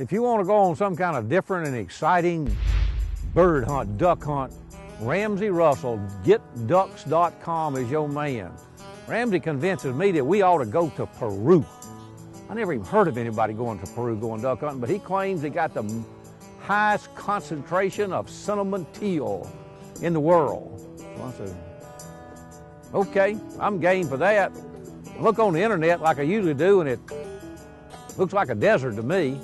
If you want to go on some kind of different and exciting bird hunt, duck hunt, Ramsey Russell, getducks.com is your man. Ramsey convinces me that we ought to go to Peru. I never even heard of anybody going to Peru going duck hunting, but he claims he got the highest concentration of cinnamon teal in the world. So I said, okay, I'm game for that. I look on the internet like I usually do, and it looks like a desert to me.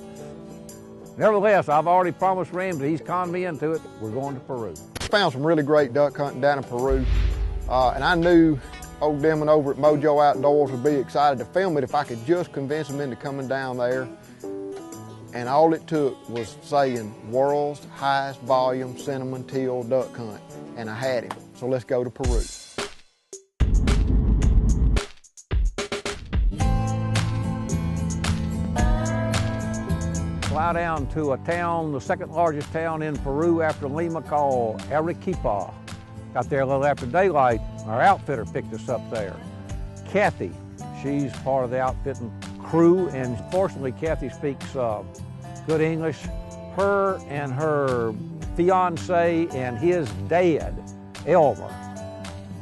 Nevertheless, I've already promised Ramsey, he's conned me into it, we're going to Peru. Found some really great duck hunting down in Peru, and I knew old Demon over at Mojo Outdoors would be excited to film it if I could just convince him into coming down there. And all it took was saying, world's highest volume cinnamon teal duck hunt, and I had him. So let's go to Peru. Fly down to a town, the second largest town in Peru after Lima, called Arequipa. Got there a little after daylight. Our outfitter picked us up there. Kathy, she's part of the outfitting crew, and fortunately Kathy speaks good English. Her and her fiance and his dad, Elmer,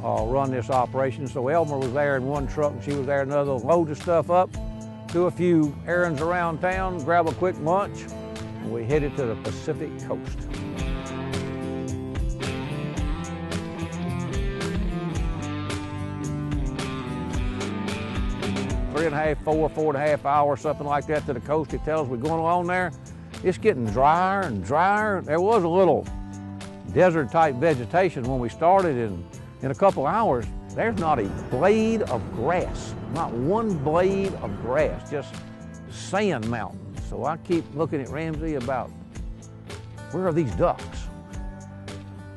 run this operation. So Elmer was there in one truck and she was there in another, load the stuff up, do a few errands around town, grab a quick lunch, and we headed to the Pacific coast. 3.5, 4.5 hours, something like that, to the coast. It tells us we're going along there. It's getting drier and drier. There was a little desert type vegetation when we started, and in a couple hours, there's not a blade of grass, not one blade of grass, just sand mountains. So I keep looking at Ramsey about, where are these ducks?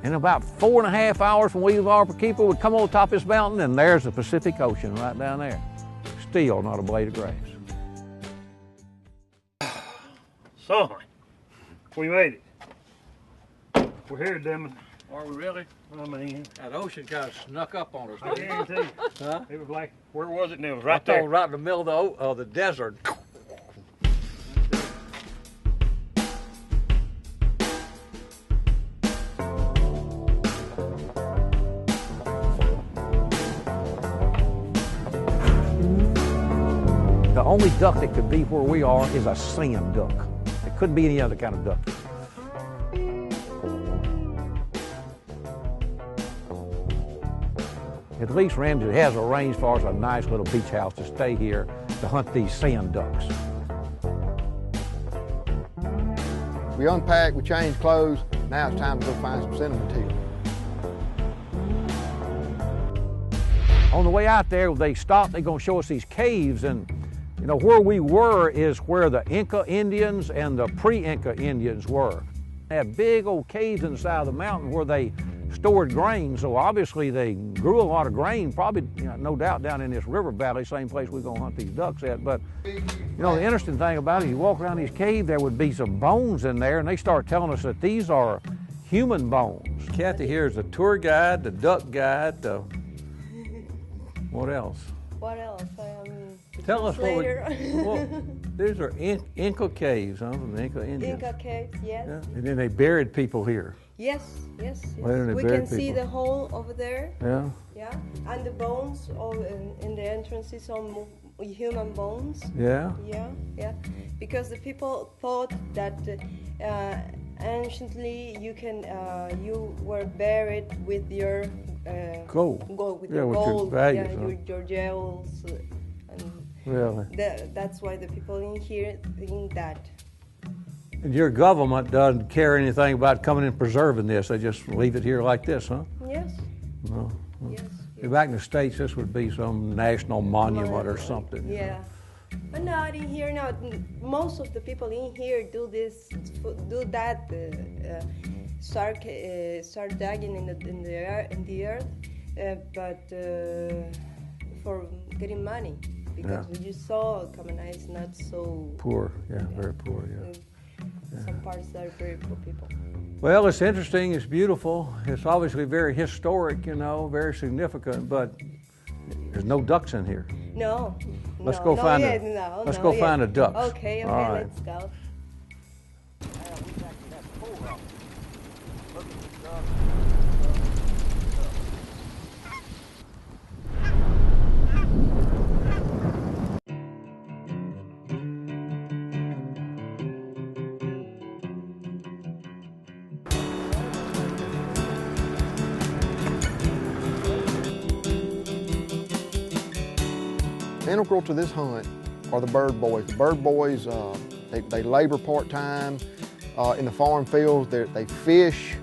In about 4.5 hours from we leave Arequipa, we come on top of this mountain, and there's the Pacific Ocean right down there. Still not a blade of grass. So, we made it. We're here, Demon. Are we really? I mean, that ocean kind of snuck up on us. I guarantee you. Huh? It was like, where was it? And it was right there. Right in the middle of the desert. The only duck that could be where we are is a sand duck. It couldn't be any other kind of duck. At least Ramsey has arranged for us a nice little beach house to stay here to hunt these sand ducks. We unpacked, we changed clothes. Now it's time to go find some cinnamon teal. On the way out there, they stopped, they're gonna show us these caves, and you know, where we were is where the Inca Indians and the pre-Inca Indians were. They had big old caves in the side of the mountain where they stored grain, so obviously they grew a lot of grain, probably, you know, no doubt down in this river valley, same place we're gonna hunt these ducks at. But you know, the interesting thing about it, you walk around these caves, there would be some bones in there, and they start telling us that these are human bones. Kathy here is the tour guide, the duck guide, what else? What else? Tell us what these are Inca caves, huh? From the Inca Indians. Inca caves, yes. Yeah. And then they buried people here. Yes, yes. Later We can see the hole over there. Yeah. Yeah, and the bones in the entrance is some human bones. Yeah. Yeah, yeah. Because the people thought that anciently you were buried with your gold. With your gold, values, huh? your jewels. Really? That's why the people in here think that. And your government doesn't care anything about coming and preserving this. They just leave it here like this, huh? Yes. No. Yes. Back in the States, this would be some national monument or something. Yeah. But not in here now. Most of the people in here do that. Start digging in the earth, but for getting money, because you saw Kamana is not so poor. Yeah, very poor. Yeah. Some parts are very poor people. Well, it's interesting. It's beautiful. It's obviously very historic. You know, very significant. But there's no ducks in here. No. Let's go find a duck. Okay. All right. Let's go. integral to this hunt are the bird boys. The bird boys, they labor part-time in the farm fields. They fish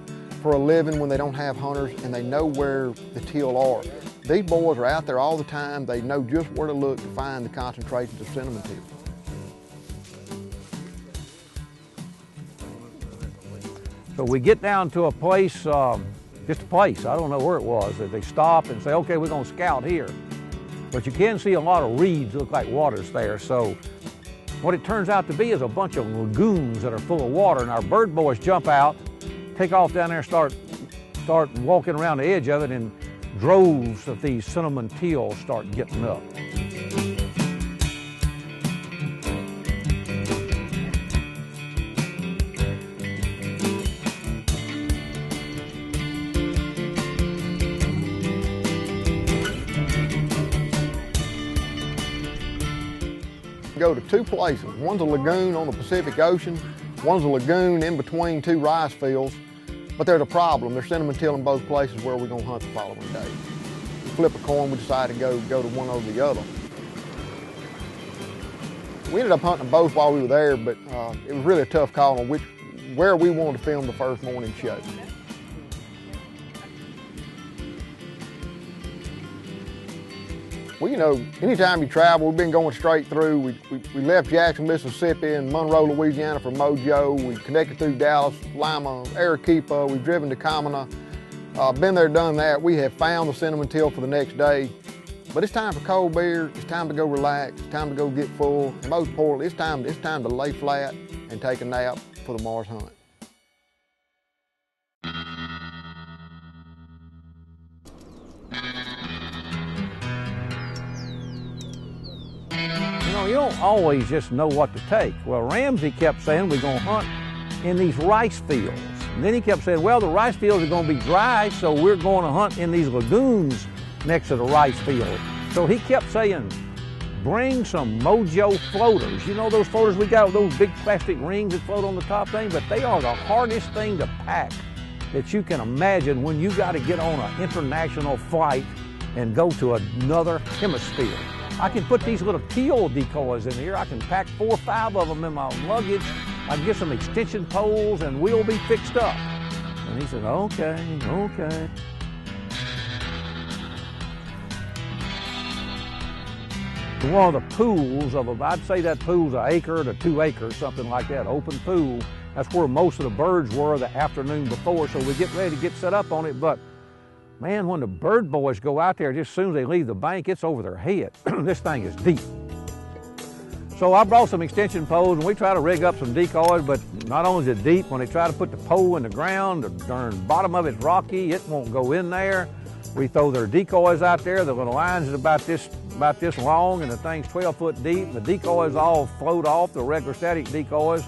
for a living when they don't have hunters, and they know where the teal are. These boys are out there all the time. They know just where to look to find the concentrations of cinnamon teal. So we get down to a place, just a place, I don't know where it was, that they stop and say, okay, we're gonna scout here. But you can see a lot of reeds, look like water's there. So what it turns out to be is a bunch of lagoons that are full of water, and our bird boys jump out, take off down there, start walking around the edge of it, and droves of these cinnamon teal start getting up. Go to two places. One's a lagoon on the Pacific Ocean, one's a lagoon in between two rice fields, but there's a problem. There's cinnamon teal in both places. Where we're gonna hunt the following day. Flip a coin, we decided to go to one over the other. We ended up hunting both while we were there, but it was really a tough call on where we wanted to film the first morning show. Well, you know, anytime you travel, we've been going straight through. We left Jackson, Mississippi and Monroe, Louisiana for Mojo. We connected through Dallas, Lima, Arequipa. We've driven to Kamina. Been there, done that. We have found the cinnamon teal for the next day. But it's time for cold beer. It's time to go relax. It's time to go get full. And most importantly, it's time to lay flat and take a nap for the Mars hunt. You don't always just know what to take. Well, Ramsey kept saying we're gonna hunt in these rice fields. And then he kept saying, well, the rice fields are gonna be dry, so we're gonna hunt in these lagoons next to the rice field. So he kept saying, bring some Mojo floaters. You know those floaters we got, those big plastic rings that float on the top thing? But they are the hardest thing to pack that you can imagine when you gotta get on an international flight and go to another hemisphere. I can put these little teal decoys in here. I can pack 4 or 5 of them in my luggage. I can get some extension poles and we'll be fixed up. And he said, okay, okay. One of the pools I'd say that pool's an acre to 2 acres, something like that, open pool. That's where most of the birds were the afternoon before, so we get ready to get set up on it. But man, when the bird boys go out there, just as soon as they leave the bank, it's over their head. This thing is deep. So I brought some extension poles and we try to rig up some decoys, but not only is it deep, when they try to put the pole in the ground, the darn bottom of it's rocky, it won't go in there. We throw their decoys out there. The little lines is about this long and the thing's 12 foot deep. The decoys all float off, the regular static decoys.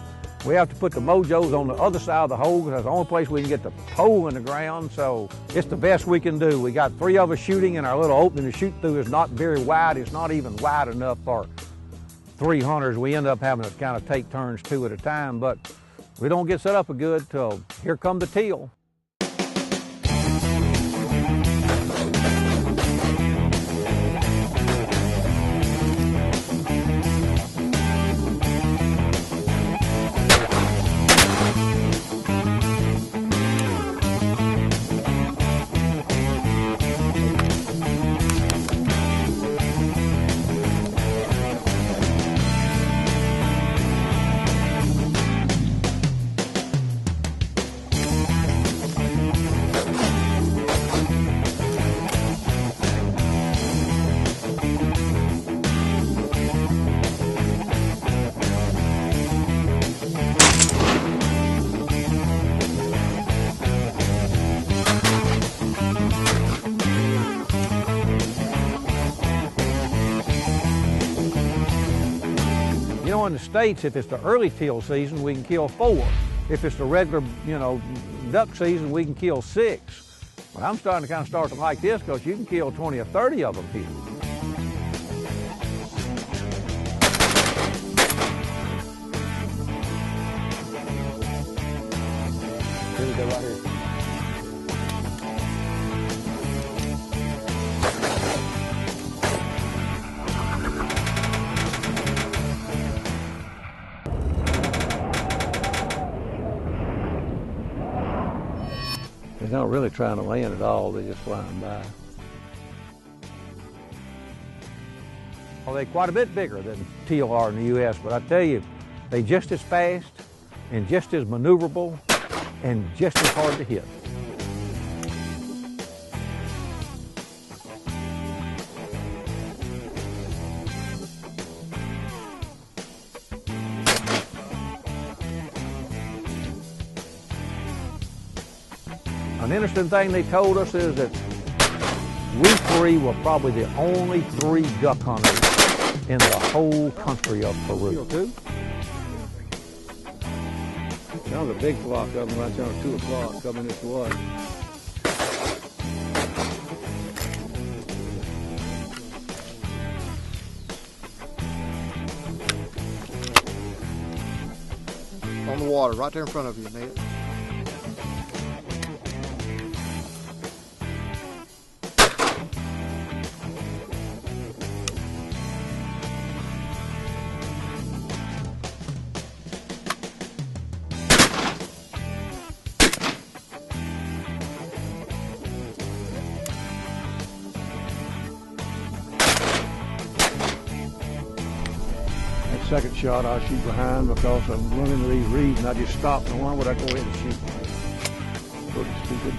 We have to put the Mojos on the other side of the hole because that's the only place we can get the pole in the ground, so it's the best we can do. We got 3 of us shooting and our little opening to shoot through is not very wide. It's not even wide enough for 3 hunters. We end up having to kind of take turns 2 at a time, but we don't get set up good till here come the teal. You know, in the States, if it's the early teal season, we can kill 4. If it's the regular, duck season, we can kill 6. But I'm starting to start to like this because you can kill 20 or 30 of them here. Here we go right here. They're not really trying to land at all, they're just flying by. Well, they're quite a bit bigger than teal are in the U.S., but I tell you, they're just as fast and just as maneuverable and just as hard to hit. An interesting thing they told us is that we three were probably the only 3 duck hunters in the whole country of Peru. That was a big flock of them right there at 2 o'clock coming this way. On the water, right there in front of you, Ned. Second shot I shoot behind because I'm running into these reeds and I just stopped and why would I go ahead and shoot? Pretty stupid.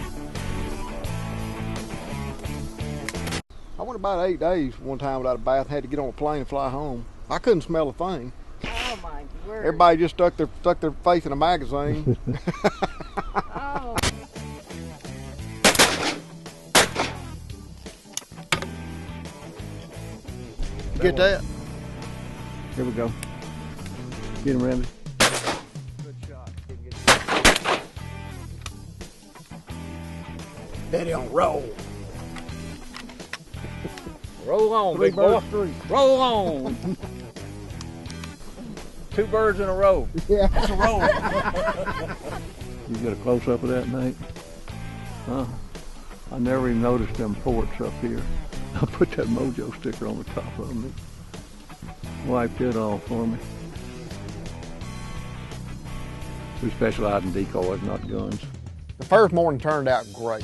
I went about 8 days one time without a bath and had to get on a plane and fly home. I couldn't smell a thing. Oh my word. Everybody just stuck their face in a magazine. Oh. You get that? Here we go. Get him, Randy. Good shot. Daddy on roll. Roll on, big boy. Roll on. 2 birds in a row. Yeah. That's a roll. You get a close up of that, Nate? Huh? I never even noticed them ports up here. I put that Mojo sticker on the top of them. Wiped it off for me. We specialize in decoys, not guns. The first morning turned out great.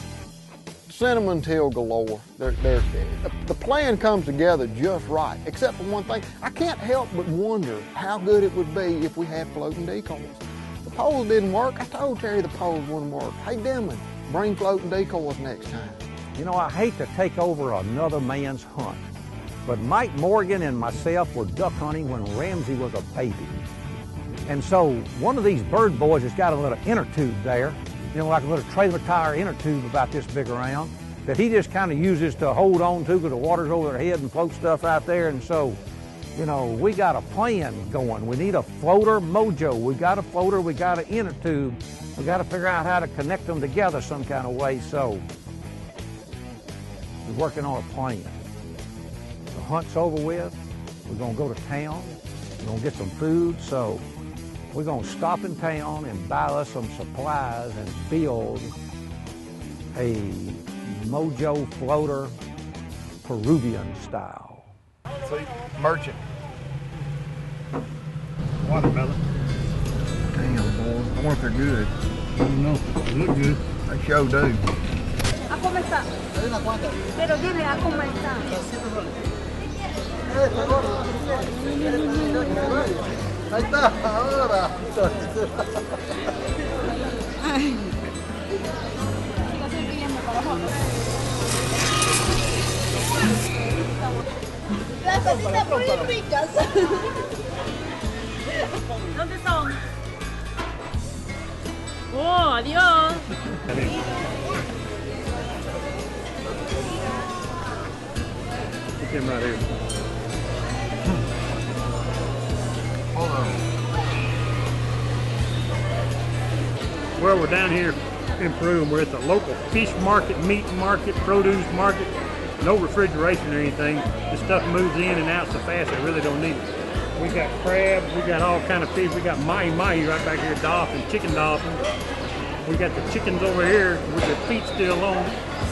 Cinnamon till galore. The plan comes together just right, except for one thing. I can't help but wonder how good it would be if we had floating decoys. The poles didn't work. I told Terry the poles wouldn't work. Hey, Denman, bring floating decoys next time. You know, I hate to take over another man's hunt, but Mike Morgan and myself were duck hunting when Ramsey was a baby. And so one of these bird boys has got a little inner tube there, you know, like a little trailer tire inner tube about this big around, that he just kind of uses to hold on to because the water's over their head and float stuff out there. And so, you know, we got a plan going. We need a floater Mojo. We got a floater, we got an inner tube. We got to figure out how to connect them together some kind of way. So we're working on a plan. The hunt's over with. We're gonna go to town. We're gonna get some food. So we're gonna stop in town and buy us some supplies and build a Mojo floater Peruvian style. See, merchant. Watermelon. Damn, boy. I wonder if they're good. I don't know. They look good. They sure do. ¿A cómo está? Pero dile a cómo está. Ahí está, ahora. Las patitas muy ricas. ¿Dónde son? Oh, adiós. Put them right here. Hold on. Well, we're down here in Peru and we're at the local fish market, meat market, produce market. No refrigeration or anything. This stuff moves in and out so fast they really don't need it. We got crabs, we got all kind of fish. We got mahi right back here, dolphin, chicken dolphin. We got the chickens over here with their feet still on.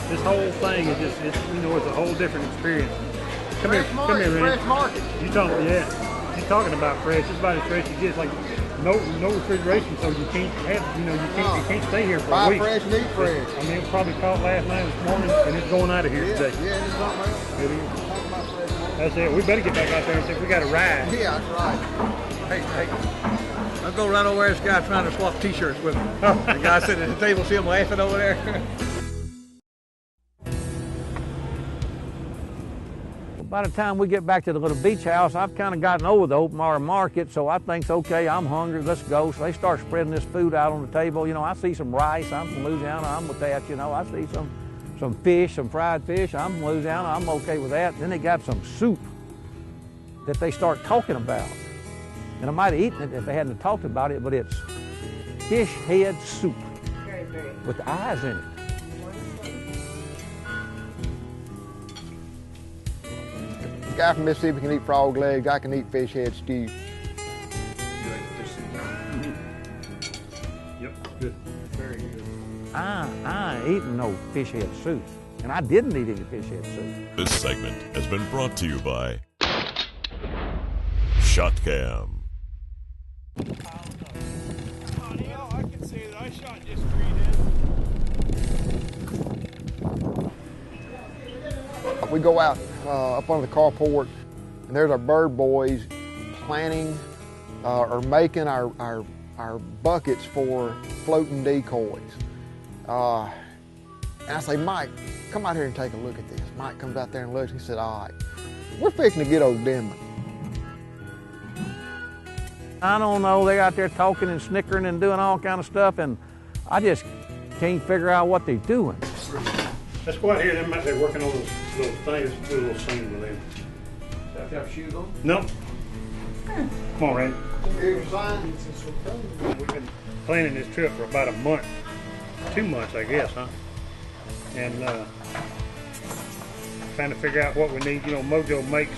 This whole thing is just, it's a whole different experience. Come here, Randy. Fresh market. You talking, yeah. He's talking about fresh. It's about as fresh as it gets. Like no refrigeration, so you can't have, you can't stay here for a week. Buy fresh and eat fresh. I mean, it was probably caught last night, this morning, and it's going out of here today. Yeah, it's something else. It is. That's it. We better get back out there and see if we got a ride. Yeah, that's right. Hey, I'll go run over there. This guy trying to swap T-shirts with me. The guy sitting at the table, see him laughing over there. By the time we get back to the little beach house, I've kind of gotten over the open air market, so I think, okay, I'm hungry, let's go. So they start spreading this food out on the table. You know, I see some rice. I'm from Louisiana. I'm with that. You know, I see some fish, some fried fish. I'm from Louisiana. I'm okay with that. Then they got some soup that they start talking about. And I might have eaten it if they hadn't talked about it, but it's fish head soup with eyes in it. The guy from Mississippi can eat frog legs. I can eat fish head stew. Yep, good. Very good. I ain't eating no fish head soup. And I didn't eat any fish head soup. This segment has been brought to you by ShotCam. I can say that I shot just 3 days. We go out up on the carport, and there's our bird boys planning or making our buckets for floating decoys. And I say, Mike, come out here and take a look at this. Mike comes out there and looks. He said, all right, we're fixing to get old Denman. I don't know, they're out there talking and snickering and doing all kind of stuff, and I just can't figure out what they're doing. Let's go out here. They might be working on those little things. Do a little scene with them. Do I have shoes on? No. Come on, Randy. Here's your sign. We've been planning this trip for about a month, 2 months, I guess, huh? And trying to figure out what we need. You know, Mojo makes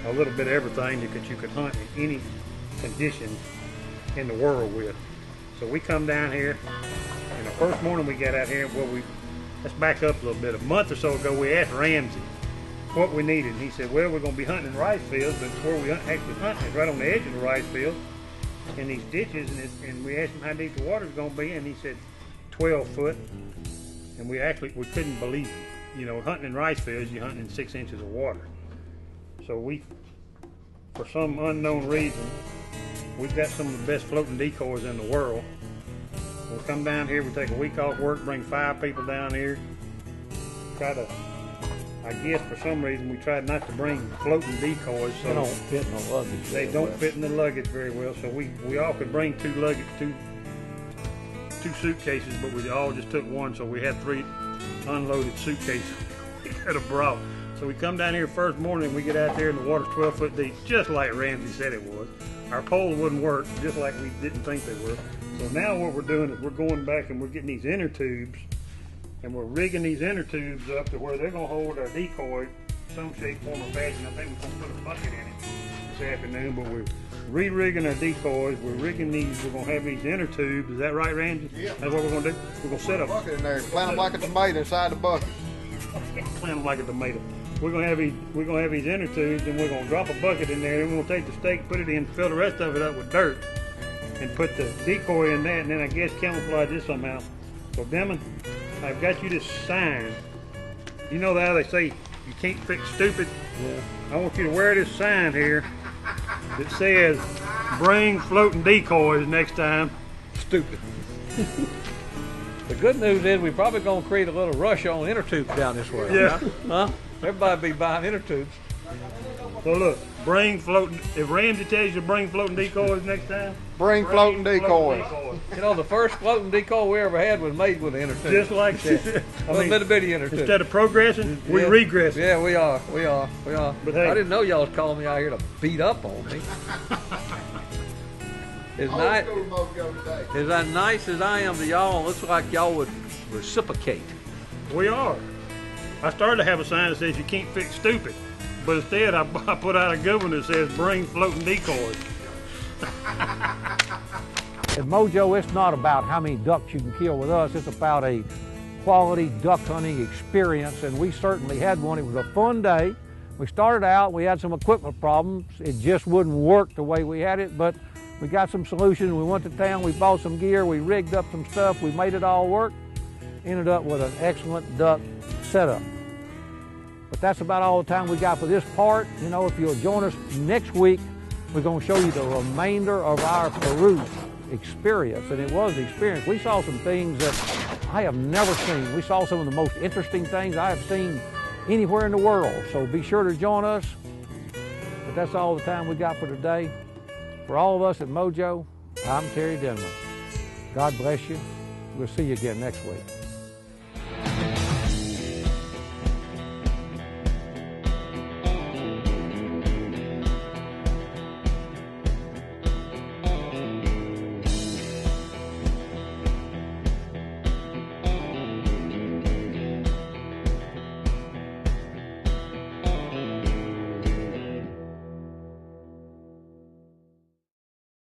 a little bit of everything that you could hunt in any conditions in the world with. So we come down here, and the first morning we got out here, let's back up a little bit. A month or so ago, we asked Ramsey what we needed. And he said, well, we're going to be hunting in rice fields, but where we actually hunting is right on the edge of the rice field in these ditches. And we asked him how deep the water's going to be, and he said 12 foot. And we couldn't believe him. You know, hunting in rice fields, you're hunting in 6 inches of water. So we, for some unknown reason, we've got some of the best floating decoys in the world. We'll come down here, we take a week off work, bring 5 people down here. I guess for some reason we tried not to bring floating decoys. So They don't fit in the luggage. They don't fit in the luggage very well. So we all could bring two suitcases, but we all just took one. So we had 3 unloaded suitcases we could have brought. So we come down here first morning, we get out there and the water's 12 foot deep, just like Ramsey said it was. Our poles wouldn't work, just like we didn't think they were. So now what we're doing is we're going back and we're getting these inner tubes, and we're rigging these inner tubes up to where they're going to hold our decoy some shape, form, or fashion. I think we're going to put a bucket in it this afternoon, but we're re-rigging our decoys. We're rigging these. We're going to have these inner tubes. Is that right, Ramsey? Yeah. That's what we're going to do? We're going to set up. Bucket in there. Plant them like a tomato inside the bucket. Plant them like a tomato. We're gonna have these inner tubes, and we're gonna drop a bucket in there, and we're gonna take the stake, put it in, fill the rest of it up with dirt, and put the decoy in that, and then I guess camouflage this somehow. So Demon, I've got you this sign. You know how they say you can't fix stupid? Yeah. I want you to wear this sign here that says, "Bring floating decoys next time." Stupid. The good news is we're probably going to create a little rush on inner tubes down this way. Yeah. Huh? Everybody be buying inner tubes. So look, bring floating. If Ramsey tells you to bring floating decoys next time, Bring floating decoys. You know, the first floating decoy we ever had was made with an inner tube. Just like that. A little bitty inner tube. Instead of progressing, we Yeah. regress. Yeah, we are. But hey, I didn't know y'all was calling me out here to beat up on me. As nice as I am to y'all, it looks like y'all would reciprocate. we are. I started to have a sign that says you can't fix stupid, but instead I put out a good one that says bring floating decoys. At Mojo, it's not about how many ducks you can kill with us. It's about a quality duck hunting experience, and we certainly had one. It was a fun day. We started out, we had some equipment problems. It just wouldn't work the way we had it, but we got some solutions. We went to town, we bought some gear, we rigged up some stuff, we made it all work. Ended up with an excellent duck setup. But that's about all the time we got for this part. You know, if you'll join us next week, we're going to show you the remainder of our Peru experience. And it was an experience. We saw some things that I have never seen. We saw some of the most interesting things I have seen anywhere in the world. So be sure to join us. But that's all the time we got for today. For all of us at Mojo, I'm Terry Denman. God bless you. We'll see you again next week.